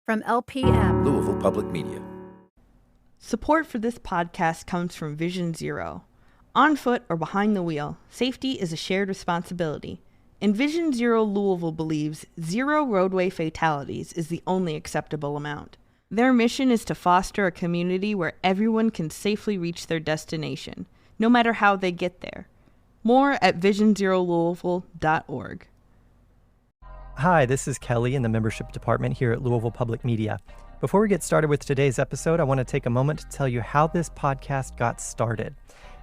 From LPM, Louisville Public Media. Support for this podcast comes from Vision Zero. On foot or behind the wheel, safety is a shared responsibility. And Vision Zero Louisville believes 0 roadway fatalities is the only acceptable amount. Their mission is to foster a community where everyone can safely reach their destination, no matter how they get there. More at visionzerolouisville.org. Hi, this is Kelly in the membership department here at Louisville Public Media. Before we get started with today's episode, I want to take a moment to tell you how this podcast got started.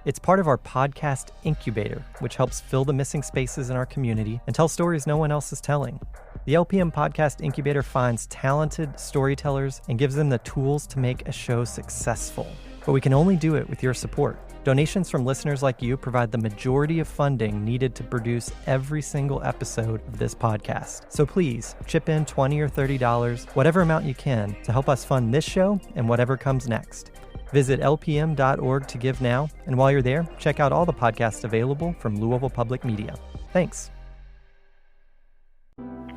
It's part of our podcast incubator, which helps fill the missing spaces in our community and tell stories no one else is telling. The LPM Podcast Incubator finds talented storytellers and gives them the tools to make a show successful. But we can only do it with your support. Donations from listeners like you provide the majority of funding needed to produce every single episode of this podcast. So please chip in $20 or $30, whatever amount you can, to help us fund this show and whatever comes next. Visit lpm.org to give now, and while you're there, check out all the podcasts available from Louisville Public Media. Thanks.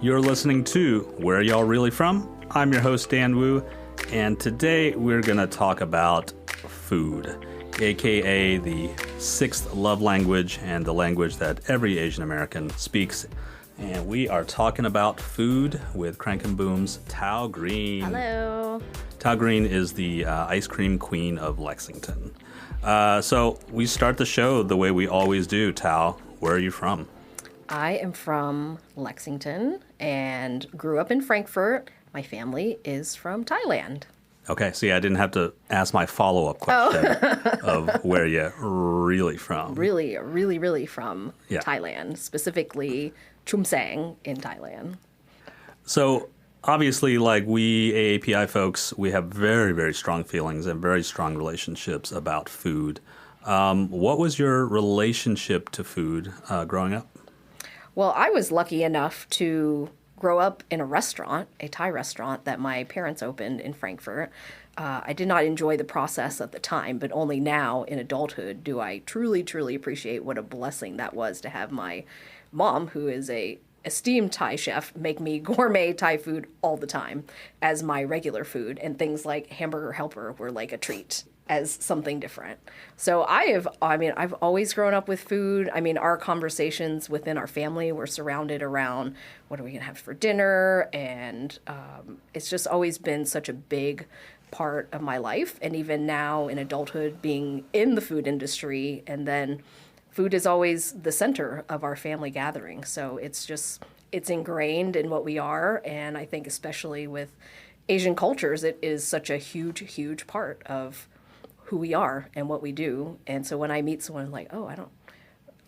You're listening to Where Y'all Really From? I'm your host, Dan Wu, and today we're going to talk about food, aka the sixth love language and the language that every Asian American speaks. And we are talking about food with Crank and Boom's Tao Green. Hello. Tao Green is the ice cream queen of Lexington. So we start the show the way we always do. Tao, where are you from? I am from Lexington and grew up in Frankfurt. My family is from Thailand. Okay, see, I didn't have to ask my follow-up question of where you're really from. Really from Thailand, specifically Chumsang in Thailand. So obviously, like we AAPI folks, we have very, very strong feelings and very strong relationships about food. What was your relationship to food growing up? Well, I was lucky enough to grow up in a restaurant, a Thai restaurant that my parents opened in Frankfurt. I did not enjoy the process at the time, but only now in adulthood do I truly, truly appreciate what a blessing that was to have my mom, who is a esteemed Thai chef, make me gourmet Thai food all the time as my regular food, and things like hamburger helper were like a treat as something different. So I've always grown up with food. I mean, our conversations within our family were surrounded around what are we gonna have for dinner, and it's just always been such a big part of my life. And even now in adulthood, being in the food industry, and then food is always the center of our family gathering. So it's ingrained in what we are, and I think especially with Asian cultures, it is such a huge, huge part of who we are and what we do. And so when I meet someone like, oh, I don't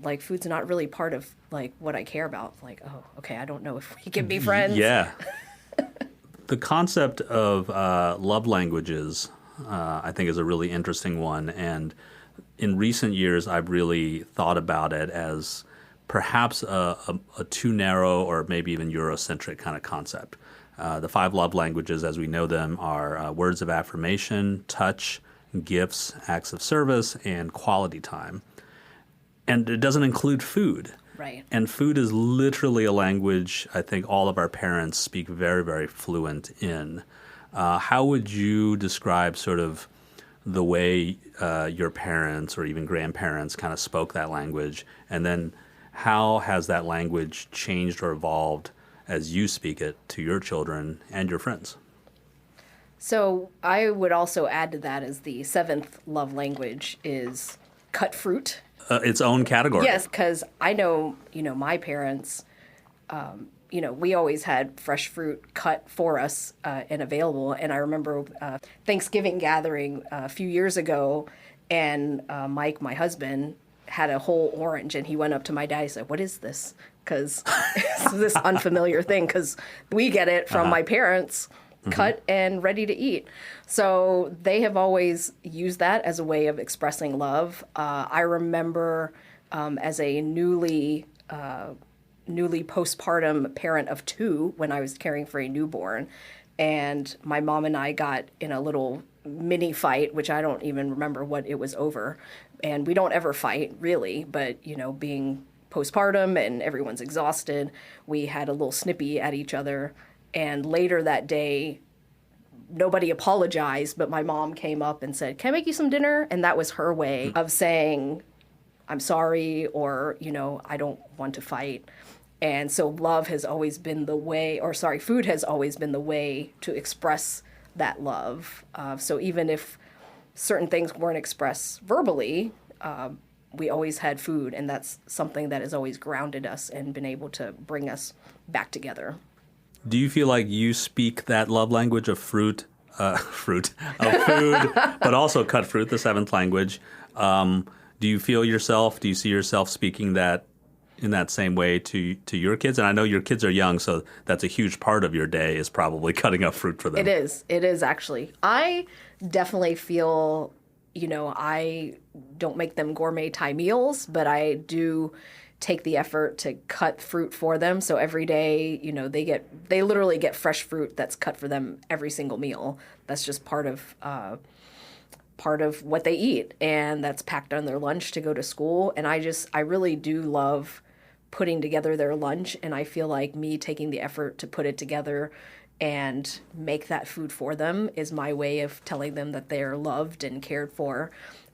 like food's not really part of like what I care about. Like, oh, okay, I don't know if we can be friends. Yeah. The concept of love languages, I think, is a really interesting one. And in recent years, I've really thought about it as perhaps a too narrow or maybe even Eurocentric kind of concept. The 5 love languages, as we know them, are words of affirmation, touch, gifts, acts of service, and quality time. And it doesn't include food. Right. And food is literally a language I think all of our parents speak very, very fluent in. How would you describe sort of the way your parents or even grandparents kind of spoke that language? And then how has that language changed or evolved as you speak it to your children and your friends? So I would also add to that as the 7th love language is cut fruit. Its own category. Yes, because I know, my parents, we always had fresh fruit cut for us and available. And I remember Thanksgiving gathering a few years ago, and Mike, my husband, had a whole orange, and he went up to my dad and said, "What is this?" Because it's this unfamiliar thing, because we get it from my parents. Cut and ready to eat. So they have always used that as a way of expressing love. I remember as a newly postpartum parent of 2 when I was caring for a newborn, and my mom and I got in a little mini fight, which I don't even remember what it was over. And we don't ever fight, really, but, being postpartum and everyone's exhausted, we had a little snippy at each other. And later that day, nobody apologized, but my mom came up and said, "Can I make you some dinner?" And that was her way of saying, "I'm sorry," or, "I don't want to fight." And so love has always been the way, food has always been the way to express that love. So even if certain things weren't expressed verbally, we always had food, and that's something that has always grounded us and been able to bring us back together. Do you feel like you speak that love language of food, but also cut fruit, the seventh language? Do you see yourself speaking that in that same way to your kids? And I know your kids are young, so that's a huge part of your day is probably cutting up fruit for them. It is actually. I definitely feel, I don't make them gourmet Thai meals, but I do take the effort to cut fruit for them. So every day, they literally get fresh fruit that's cut for them every single meal. That's just part of what they eat, and that's packed on their lunch to go to school. And I really do love putting together their lunch, and I feel like me taking the effort to put it together and make that food for them is my way of telling them that they are loved and cared for.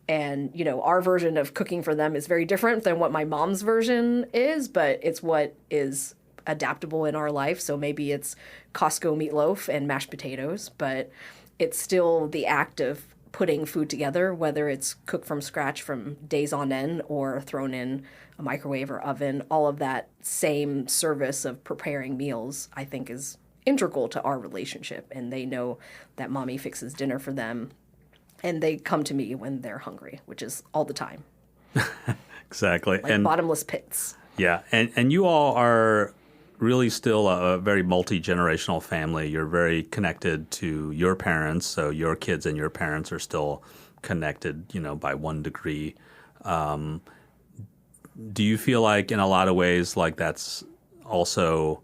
And, our version of cooking for them is very different than what my mom's version is, but it's what is adaptable in our life. So maybe it's Costco meatloaf and mashed potatoes, but it's still the act of putting food together, whether it's cooked from scratch from days on end or thrown in a microwave or oven. All of that same service of preparing meals, I think, is integral to our relationship. And they know that mommy fixes dinner for them, and they come to me when they're hungry, which is all the time. Exactly. Like bottomless pits. Yeah. And you all are really still a very multi-generational family. You're very connected to your parents, so your kids and your parents are still connected, by one degree. Do you feel like in a lot of ways like that's also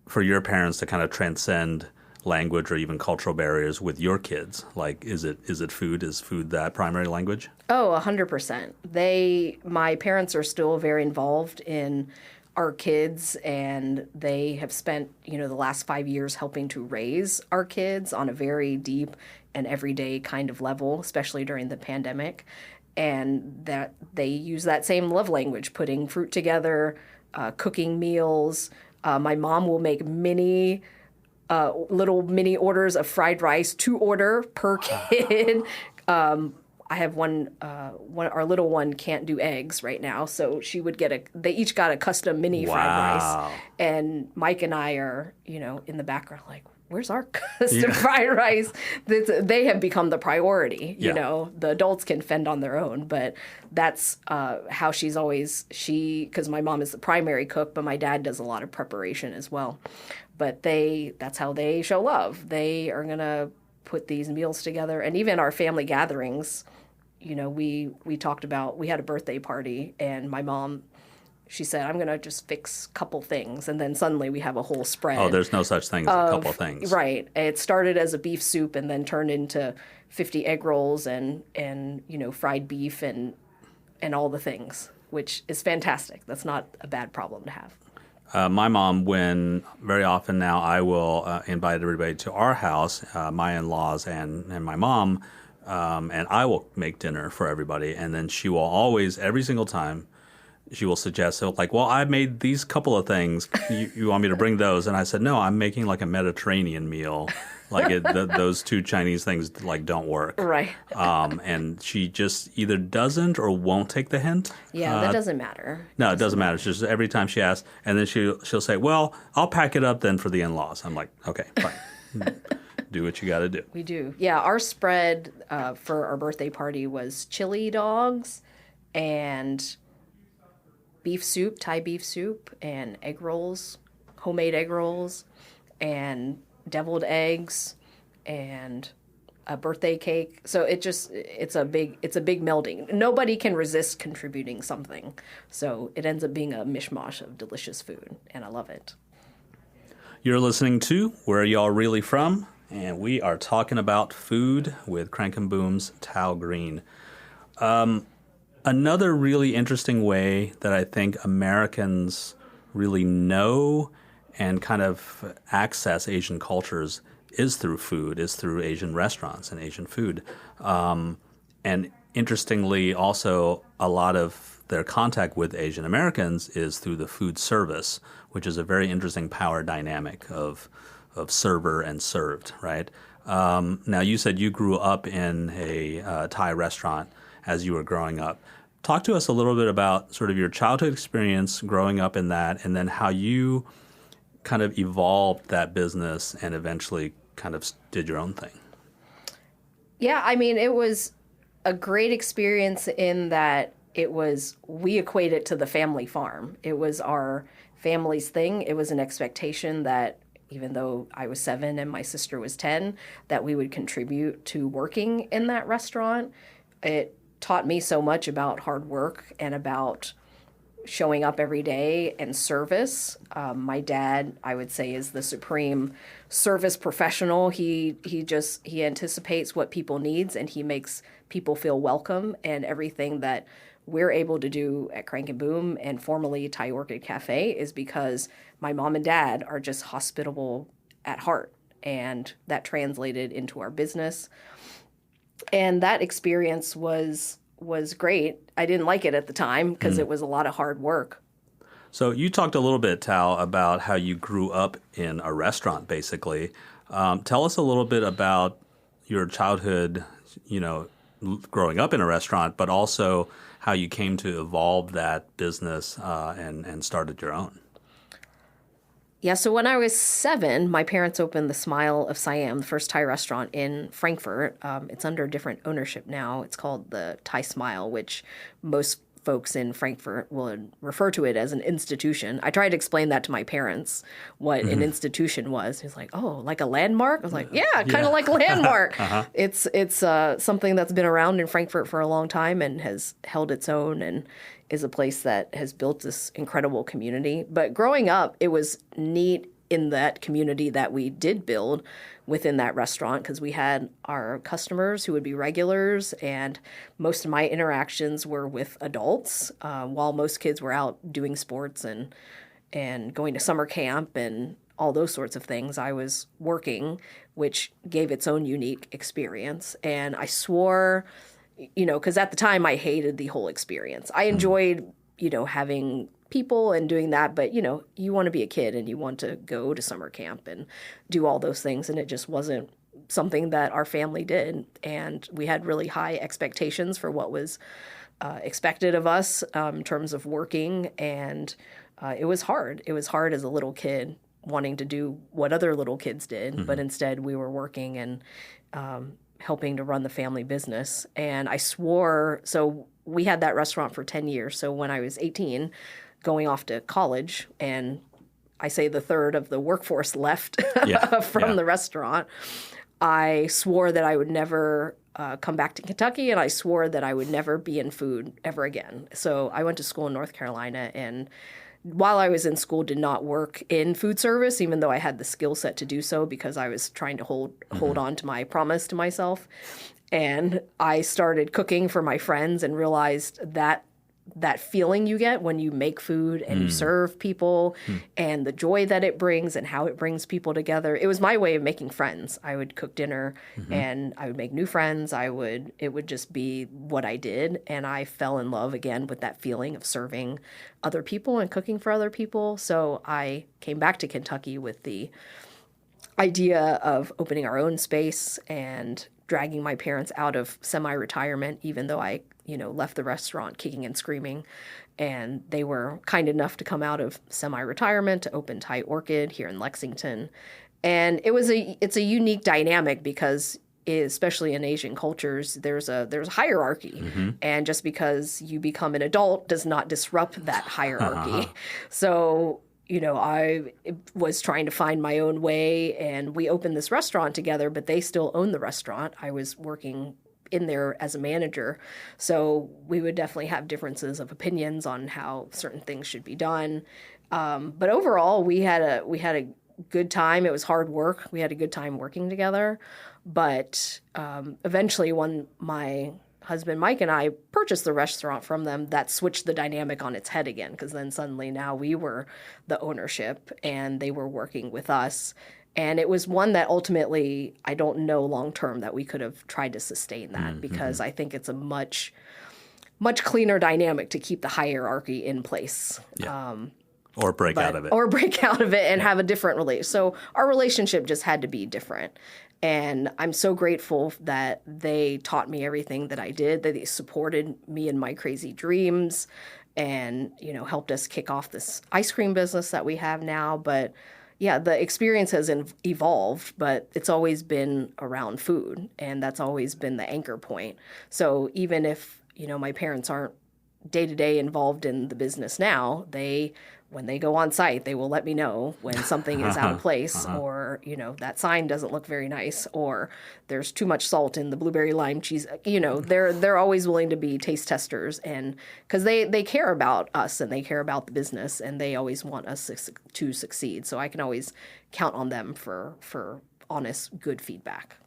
for your parents to kind of transcend language or even cultural barriers with your kids? Like, is it food? Is food that primary language? Oh, 100%. My parents are still very involved in our kids, and they have spent, the last 5 years helping to raise our kids on a very deep and everyday kind of level, especially during the pandemic. And that they use that same love language, putting fruit together, cooking meals. My mom will make little mini orders of fried rice to order per kid. I have our little one can't do eggs right now, so she would they each got a custom mini fried rice. And Mike and I are, in the background like, where's our custom fried rice? They have become the priority. The adults can fend on their own, but that's how because my mom is the primary cook, but my dad does a lot of preparation as well. But that's how they show love. They are going to put these meals together. And even our family gatherings, we talked about, we had a birthday party, and my mom, she said, I'm going to just fix a couple things. And then suddenly we have a whole spread. Oh, there's no such thing as a couple things. Right. It started as a beef soup and then turned into 50 egg rolls and fried beef and all the things, which is fantastic. That's not a bad problem to have. My mom, when very often now I will invite everybody to our house, my in-laws and my mom, and I will make dinner for everybody. And then she will always, every single time, she will suggest, like, well, I made these couple of things. You want me to bring those? And I said, no, I'm making like a Mediterranean meal. Like those two Chinese things like don't work. Right. And she just either doesn't or won't take the hint. Yeah, that doesn't matter. No, it doesn't matter. It's just every time she asks, and then she'll say, well, I'll pack it up then for the in-laws. I'm like, okay, fine. Do what you got to do. We do. Yeah, our spread for our birthday party was chili dogs and beef soup, Thai beef soup, and egg rolls, homemade egg rolls, and deviled eggs, and a birthday cake. So it's a big melding. Nobody can resist contributing something. So it ends up being a mishmash of delicious food, and I love it. You're listening to Where Are Y'all Really From? And we are talking about food with Crank and Boom's Tao Green. Another really interesting way that I think Americans really know and kind of access Asian cultures is through food, is through Asian restaurants and Asian food. And interestingly, also a lot of their contact with Asian Americans is through the food service, which is a very interesting power dynamic of server and served, right? Now, you said you grew up in a Thai restaurant as you were growing up. Talk to us a little bit about sort of your childhood experience growing up in that, and then how you kind of evolved that business and eventually kind of did your own thing. Yeah, I mean, it was a great experience in that we equate it to the family farm. It was our family's thing. It was an expectation that even though I was 7 and my sister was 10, that we would contribute to working in that restaurant. It taught me so much about hard work and about showing up every day and service. My dad, I would say, is the supreme service professional. He anticipates what people needs, and he makes people feel welcome. And everything that we're able to do at Crank and Boom and formerly Thai Orchid Cafe is because my mom and dad are just hospitable at heart, and that translated into our business. And that experience was great. I didn't like it at the time because it was a lot of hard work. So you talked a little bit, Tao, about how you grew up in a restaurant, basically. Tell us a little bit about your childhood, growing up in a restaurant, but also how you came to evolve that business and started your own. Yeah, so when I was 7, my parents opened the Smile of Siam, the first Thai restaurant in Frankfurt. It's under different ownership now. It's called the Thai Smile, which most folks in Frankfurt will refer to it as an institution. I tried to explain that to my parents, what an institution was. He's like, oh, like a landmark? I was like, yeah, kind of like a landmark. It's something that's been around in Frankfurt for a long time and has held its own and is a place that has built this incredible community. But growing up, it was neat in that community that we did build within that restaurant, because we had our customers who would be regulars, and most of my interactions were with adults, while most kids were out doing sports and going to summer camp and all those sorts of things. I was working, which gave its own unique experience. And I swore, because at the time I hated the whole experience. I enjoyed, having people and doing that, but you want to be a kid and you want to go to summer camp and do all those things, and it just wasn't something that our family did. And we had really high expectations for what was expected of us in terms of working, and it was hard. It was hard as a little kid wanting to do what other little kids did, but instead we were working and helping to run the family business. And I swore, so we had that restaurant for 10 years. So when I was 18, going off to college, and I say the third of the workforce left from the restaurant, I swore that I would never come back to Kentucky, and I swore that I would never be in food ever again. So I went to school in North Carolina, and while I was in school, did not work in food service, even though I had the skill set to do so, because I was trying to hold on to my promise to myself. And I started cooking for my friends and realized that feeling you get when you make food and you serve people and the joy that it brings and how it brings people together. It was my way of making friends. I would cook dinner and I would make new friends. It would just be what I did. And I fell in love again with that feeling of serving other people and cooking for other people. So I came back to Kentucky with the idea of opening our own space and dragging my parents out of semi-retirement, even though I left the restaurant kicking and screaming. And they were kind enough to come out of semi-retirement to open Thai Orchid here in Lexington. And it's a unique dynamic because, especially in Asian cultures, there's a hierarchy. And just because you become an adult does not disrupt that hierarchy. So, I was trying to find my own way, and we opened this restaurant together, but they still own the restaurant. I was working in there as a manager. So we would definitely have differences of opinions on how certain things should be done. But overall, we had a good time. It was hard work. We had a good time working together. But eventually, when my husband Mike and I purchased the restaurant from them, that switched the dynamic on its head again, because then suddenly now we were the ownership and they were working with us. And it was one that ultimately, I don't know long term that we could have tried to sustain that, because I think it's a much cleaner dynamic to keep the hierarchy in place. Yeah. Or break out of it. Or break out of it and have a different relationship. So our relationship just had to be different. And I'm so grateful that they taught me everything that I did, that they supported me in my crazy dreams and, helped us kick off this ice cream business that we have now. But yeah, the experience has evolved, but it's always been around food, and that's always been the anchor point. So even if, my parents aren't day-to-day involved in the business now, when they go on site, they will let me know when something is out of place, or, that sign doesn't look very nice, or there's too much salt in the blueberry lime cheese. They're always willing to be taste testers, and because they care about us and they care about the business, and they always want us to succeed. So I can always count on them for honest, good feedback.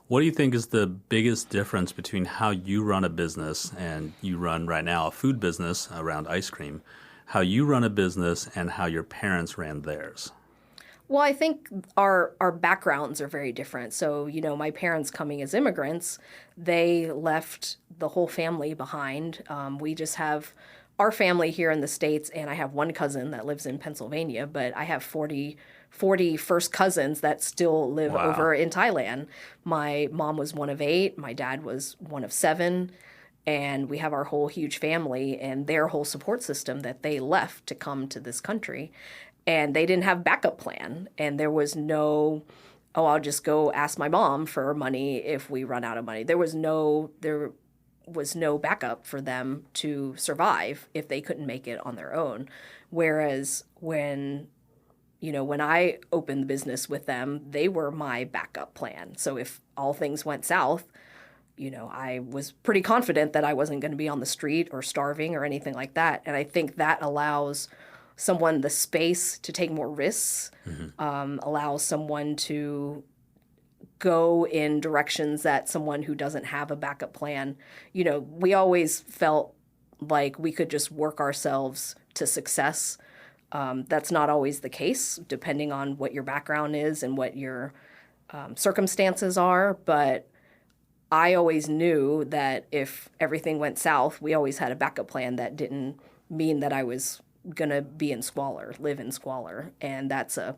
What do you think is the biggest difference between how you run a business, and you run right now a food business around ice cream, how you run a business and how your parents ran theirs? Well, I think our backgrounds are very different. So, my parents coming as immigrants, they left the whole family behind. We just have our family here in the States, and I have one cousin that lives in Pennsylvania, but I have 40 first cousins that still live over in Thailand. My mom was one of 8. My dad was one of 7. And we have our whole huge family and their whole support system that they left to come to this country. And they didn't have backup plan. And there was no, I'll just go ask my mom for money if we run out of money. There was no backup for them to survive if they couldn't make it on their own. Whereas when I opened the business with them, they were my backup plan. So if all things went south, I was pretty confident that I wasn't going to be on the street or starving or anything like that. And I think that allows someone the space to take more risks, allows someone to go in directions that someone who doesn't have a backup plan, we always felt like we could just work ourselves to success. That's not always the case, depending on what your background is and what your circumstances are. But I always knew that if everything went south, we always had a backup plan that didn't mean that I was going to be in squalor, live in squalor. And that's a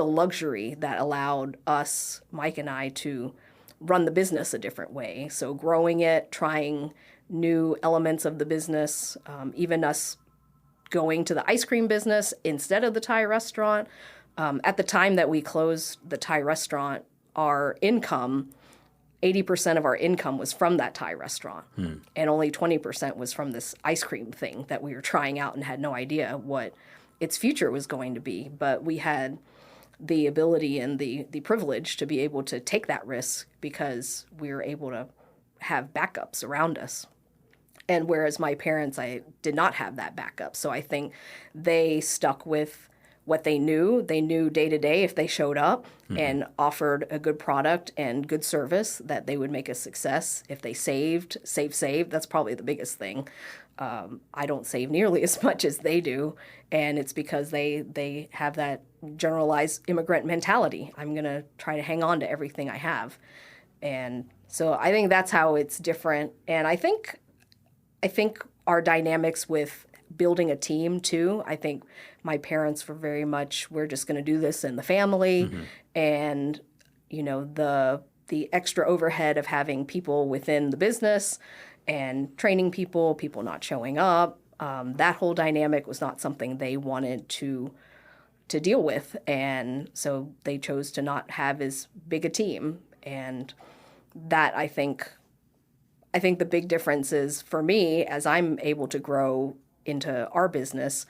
luxury that allowed us, Mike and I, to run the business a different way. So growing it, trying new elements of the business, even us going to the ice cream business instead of the Thai restaurant. At the time that we closed the Thai restaurant, our income, 80% of our income was from that Thai restaurant, and only 20% was from this ice cream thing that we were trying out and had no idea what its future was going to be. But we had the ability and the privilege to be able to take that risk because we were able to have backups around us. And whereas my parents, I did not have that backup. So I think they stuck with what they knew. They knew day to day if they showed up and offered a good product and good service that they would make a success. If they saved, that's probably the biggest thing. I don't save nearly as much as they do. And it's because they have that generalized immigrant mentality. I'm going to try to hang on to everything I have. And so I think that's how it's different. And I think our dynamics with building a team too. I think my parents were very much, we're just going to do this in the family. And, the extra overhead of having people within the business and training people not showing up, that whole dynamic was not something they wanted to deal with. And so they chose to not have as big a team. And that I think the big difference is for me, as I'm able to grow into our business,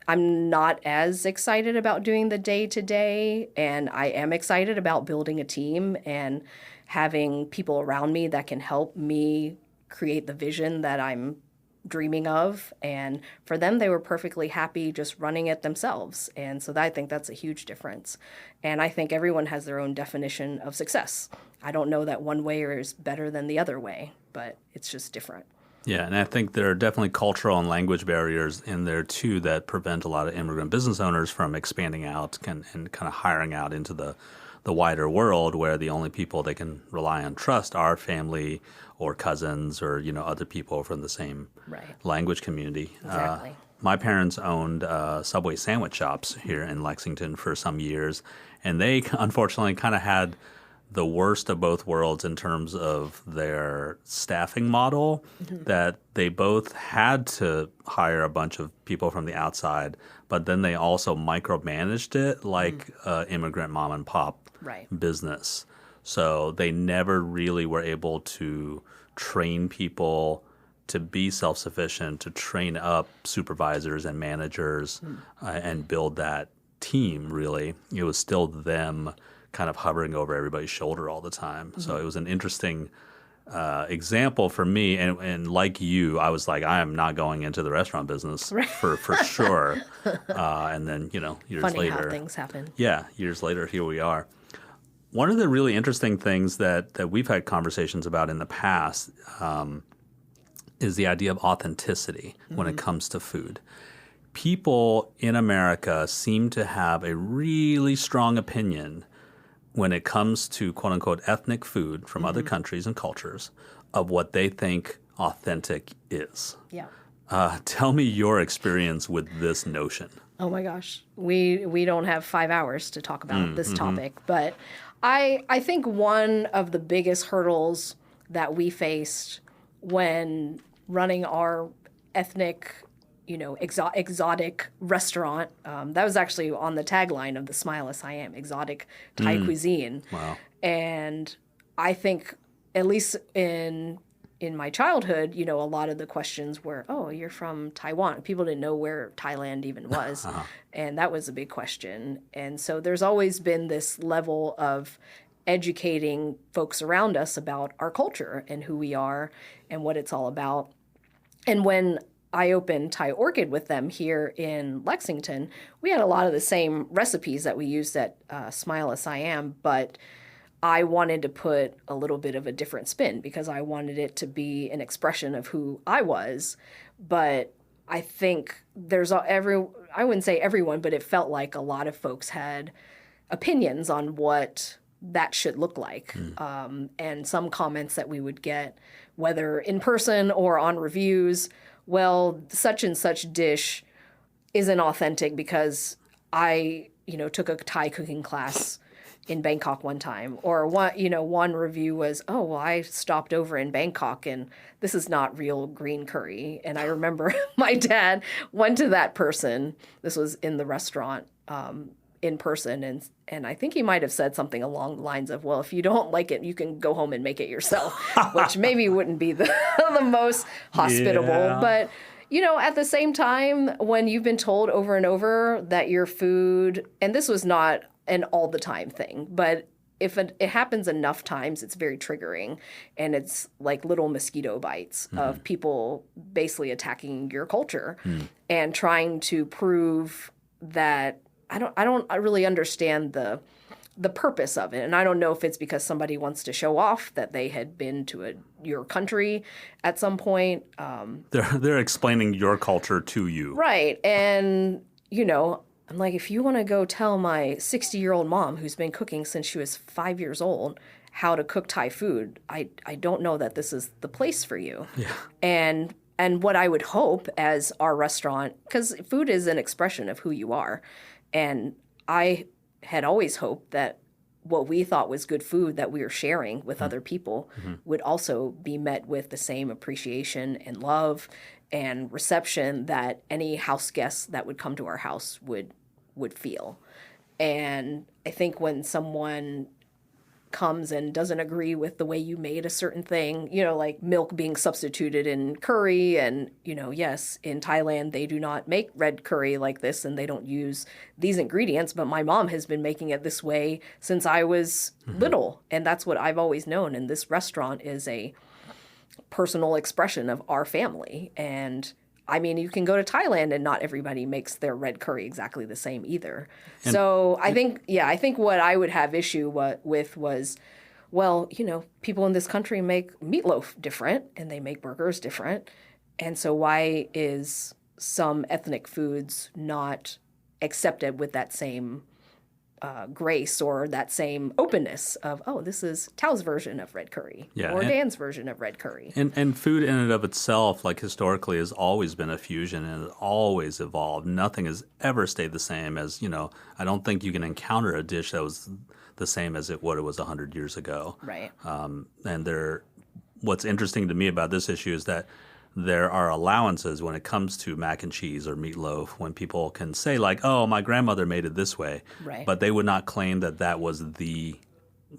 I'm not as excited about doing the day-to-day, and I am excited about building a team and having people around me that can help me create the vision that I'm dreaming of. And for them, they were perfectly happy just running it themselves. And so I think that's a huge difference. And I think everyone has their own definition of success. I don't know that one way is better than the other way, but it's just different. Yeah, and I think there are definitely cultural and language barriers in there too that prevent a lot of immigrant business owners from expanding out and kind of hiring out into the wider world, where the only people they can rely on trust are family or cousins or other people from the same language community. Exactly. My parents owned Subway sandwich shops here in Lexington for some years, and they unfortunately kind of had the worst of both worlds in terms of their staffing model, that they both had to hire a bunch of people from the outside, but then they also micromanaged it like immigrant mom and pop business. So they never really were able to train people to be self-sufficient, to train up supervisors and managers and build that team, really. It was still them kind of hovering over everybody's shoulder all the time. So it was an interesting example for me. And like you, I was like, I am not going into the restaurant business for sure. And then, years Funny later. how things happen. Yeah, years later, here we are. One of the really interesting things that we've had conversations about in the past is the idea of authenticity when it comes to food. People in America seem to have a really strong opinion when it comes to quote-unquote ethnic food from other countries and cultures of what they think authentic is. Yeah. Tell me your experience with this notion. Oh my gosh. We don't have 5 hours to talk about this topic, but I think one of the biggest hurdles that we faced when running our ethnic, exotic restaurant, that was actually on the tagline of the Smile as I Am, exotic Thai cuisine. Wow. And I think, at least in my childhood, a lot of the questions were, oh, you're from Taiwan. People didn't know where Thailand even was. And that was a big question. And so there's always been this level of educating folks around us about our culture and who we are and what it's all about. And when I opened Thai Orchid with them here in Lexington, we had a lot of the same recipes that we used at Smile as I Am, but I wanted to put a little bit of a different spin because I wanted it to be an expression of who I was. But I think I wouldn't say everyone, but it felt like a lot of folks had opinions on what that should look like. And some comments that we would get, whether in person or on reviews, well, such and such dish isn't authentic because I, took a Thai cooking class in Bangkok one time. Or one review was, oh, well, I stopped over in Bangkok and this is not real green curry. And I remember my dad went to that person. This was in the restaurant in person. And I think he might have said something along the lines of, well, if you don't like it, you can go home and make it yourself, which maybe wouldn't be the most hospitable. Yeah. But, at the same time, when you've been told over and over that your food, and this was not an all the time thing, but if it happens enough times, it's very triggering. And it's like little mosquito bites of people basically attacking your culture and trying to prove that I don't really understand the purpose of it. And I don't know if it's because somebody wants to show off that they had been to your country at some point. They're explaining your culture to you. Right. And, I'm like, if you want to go tell my 60-year-old mom who's been cooking since she was 5 years old how to cook Thai food, I don't know that this is the place for you. Yeah. And what I would hope as our restaurant, because food is an expression of who you are. And I had always hoped that what we thought was good food that we were sharing with other people would also be met with the same appreciation and love and reception that any house guests that would come to our house would feel. And I think when someone comes and doesn't agree with the way you made a certain thing, like milk being substituted in curry. And, yes, in Thailand, they do not make red curry like this and they don't use these ingredients. But my mom has been making it this way since I was little. And that's what I've always known. And this restaurant is a personal expression of our family. And I mean, you can go to Thailand and not everybody makes their red curry exactly the same either. And so I think what I would have issue with was well, people in this country make meatloaf different and they make burgers different. And so why is some ethnic foods not accepted with that same grace or that same openness of, oh, this is Tao's version of red curry or Dan's version of red curry. And food in and of itself, like historically, has always been a fusion and has always evolved. Nothing has ever stayed the same as, I don't think you can encounter a dish that was the same as what it was 100 years ago. Right. What's interesting to me about this issue is that there are allowances when it comes to mac and cheese or meatloaf, when people can say like, oh, my grandmother made it this way, right. But they would not claim that that was the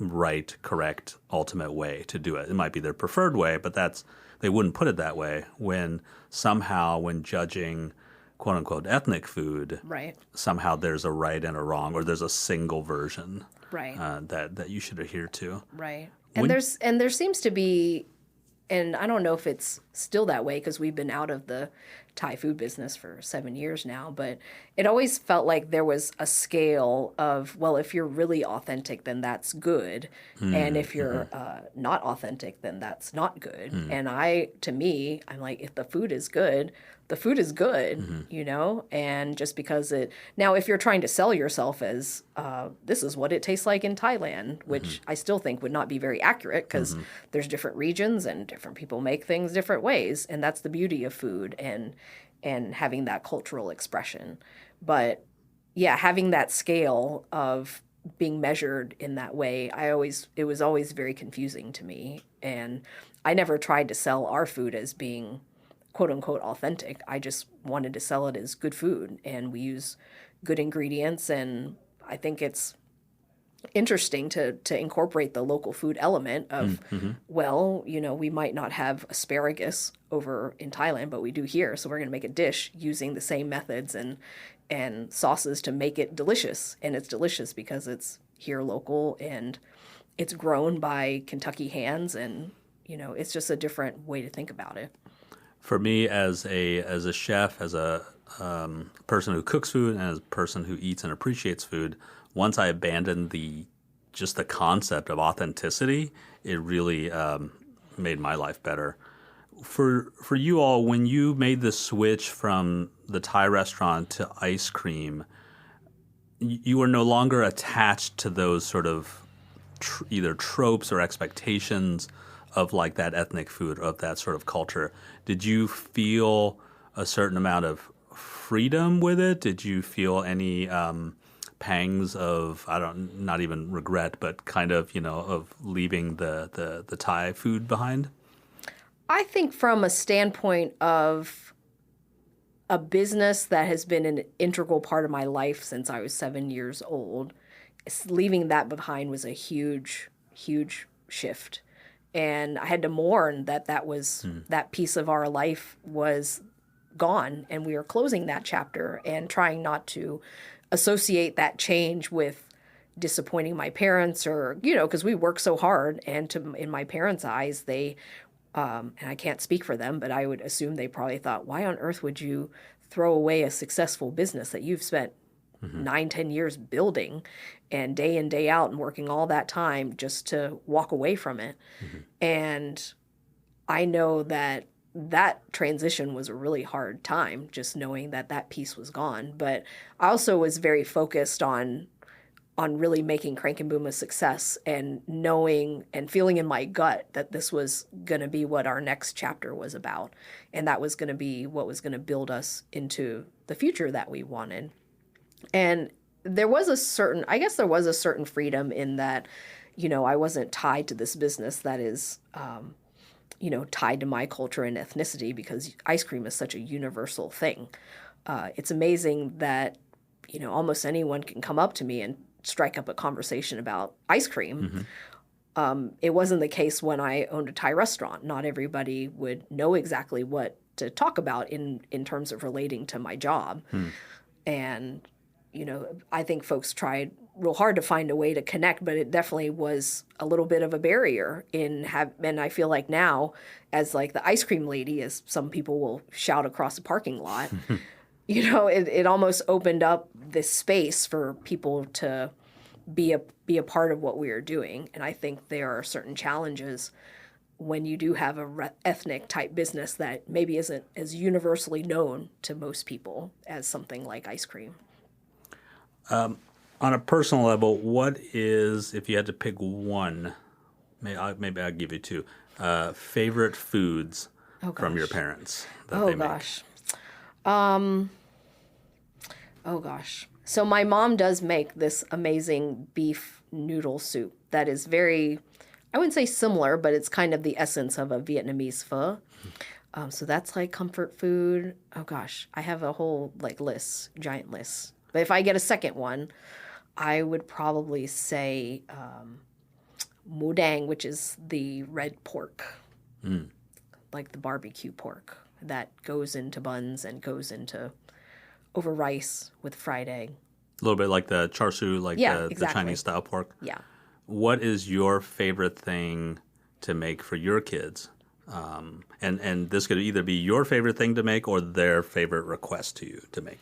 right, correct, ultimate way to do it. It might be their preferred way, but they wouldn't put it that way. When somehow when judging quote unquote ethnic food, right. somehow there's a right and a wrong, or there's a single version, right. That you should adhere to. Right. And there seems to be, and I don't know if it's still that way because we've been out of the Thai food business for 7 years now, but it always felt like there was a scale of, well, if you're really authentic, then that's good. And if you're not authentic, then that's not good. And to me, I'm like, if the food is good, the food is good, and just because now if you're trying to sell yourself as this is what it tastes like in Thailand, which I still think would not be very accurate because there's different regions and different people make things different ways, and that's the beauty of food and having that cultural expression. But yeah, having that scale of being measured in that way, it was always very confusing to me, and I never tried to sell our food as being quote unquote authentic. I just wanted to sell it as good food, and we use good ingredients, and I think it's interesting to incorporate the local food element of, well, we might not have asparagus over in Thailand, but we do here, so we're going to make a dish using the same methods and sauces to make it delicious, and it's delicious because it's here local and it's grown by Kentucky hands, and it's just a different way to think about it. For me, as a chef, as a person who cooks food, and as a person who eats and appreciates food, once I abandoned the concept of authenticity, it really made my life better. For you all, when you made the switch from the Thai restaurant to ice cream, you were no longer attached to those sort of either tropes or expectations of like that ethnic food, of that sort of culture. Did you feel a certain amount of freedom with it? Did you feel any pangs of, not even regret, but kind of, of leaving the Thai food behind? I think from a standpoint of a business that has been an integral part of my life since I was 7 years old, leaving that behind was a huge, huge shift. And I had to mourn that was that piece of our life was gone, and we are closing that chapter and trying not to associate that change with disappointing my parents, or because we worked so hard, and in my parents' eyes, they and I can't speak for them, but I would assume they probably thought, why on earth would you throw away a successful business that you've spent 9-10 years building and day in, day out and working all that time just to walk away from it? And I know that transition was a really hard time, just knowing that piece was gone. But I also was very focused on really making Crank and Boom a success, and knowing and feeling in my gut that this was going to be what our next chapter was about. And that was going to be what was going to build us into the future that we wanted. And there was a certain freedom in that, I wasn't tied to this business that is, tied to my culture and ethnicity, because ice cream is such a universal thing. It's amazing that, almost anyone can come up to me and strike up a conversation about ice cream. It wasn't the case when I owned a Thai restaurant. Not everybody would know exactly what to talk about in terms of relating to my job. And, I think folks tried real hard to find a way to connect, but it definitely was a little bit of a barrier and I feel like now, as like the ice cream lady, as some people will shout across the parking lot, it almost opened up this space for people to be a part of what we are doing. And I think there are certain challenges when you do have a ethnic type business that maybe isn't as universally known to most people as something like ice cream. On a personal level, what is, if you had to pick one, maybe I'll give you two, favorite foods from your parents that they make? Oh gosh. So my mom does make this amazing beef noodle soup that is very, I wouldn't say similar, but it's kind of the essence of a Vietnamese pho. So that's like comfort food. Oh gosh, I have a whole giant list. But if I get a second one, I would probably say mo dang, which is the red pork, like the barbecue pork that goes into buns and goes into over rice with fried egg. A little bit like the char siu, the Chinese style pork. Yeah. What is your favorite thing to make for your kids? And this could either be your favorite thing to make or their favorite request to you to make.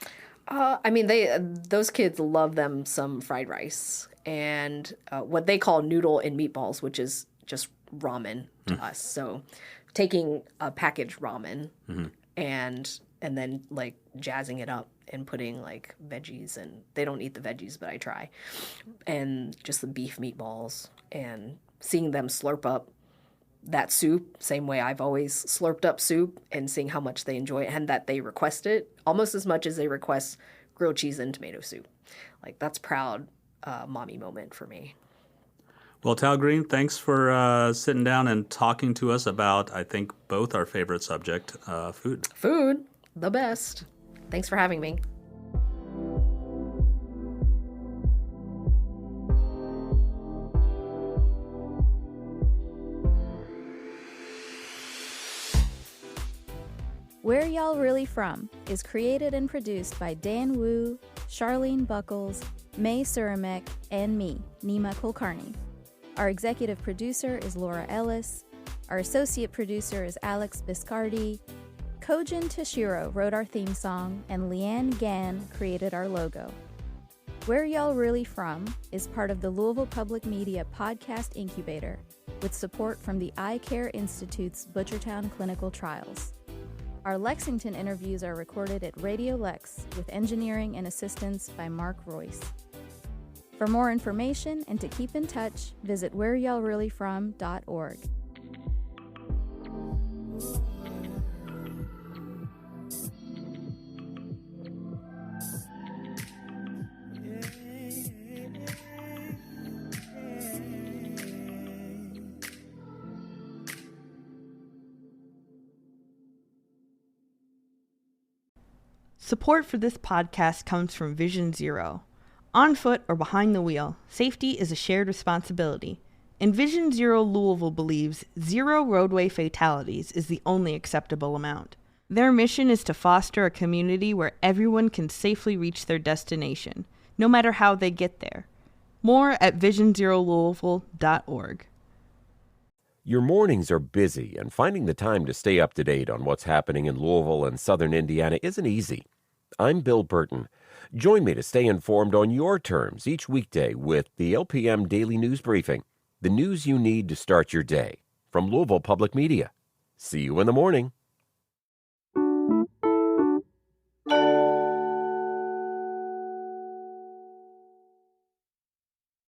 Those kids love them some fried rice and what they call noodle and meatballs, which is just ramen to us. So taking a packaged ramen and then like jazzing it up and putting like veggies, and they don't eat the veggies, but I try, and just the beef meatballs, and seeing them slurp up that soup same way I've always slurped up soup, and seeing how much they enjoy it and that they request it almost as much as they request grilled cheese and tomato soup. Like that's proud mommy moment for me. Well, Tal Green, thanks for sitting down and talking to us about, I think, both our favorite subject, food. Food, the best. Thanks for having me. Where Y'all Really From is created and produced by Dan Wu, Charlene Buckles, May Suramek, and me, Nima Kulkarni. Our executive producer is Laura Ellis. Our associate producer is Alex Biscardi. Kojin Tashiro wrote our theme song, and Leanne Gann created our logo. Where Y'all Really From is part of the Louisville Public Media Podcast Incubator, with support from the Eye Care Institute's Butchertown Clinical Trials. Our Lexington interviews are recorded at Radio Lex with engineering and assistance by Mark Royce. For more information and to keep in touch, visit whereyallreallyfrom.org. Support for this podcast comes from Vision Zero. On foot or behind the wheel, safety is a shared responsibility. And Vision Zero Louisville believes 0 roadway fatalities is the only acceptable amount. Their mission is to foster a community where everyone can safely reach their destination, no matter how they get there. More at visionzerolouisville.org. Your mornings are busy, and finding the time to stay up to date on what's happening in Louisville and southern Indiana isn't easy. I'm Bill Burton. Join me to stay informed on your terms each weekday with the LPM Daily News Briefing, the news you need to start your day, from Louisville Public Media. See you in the morning.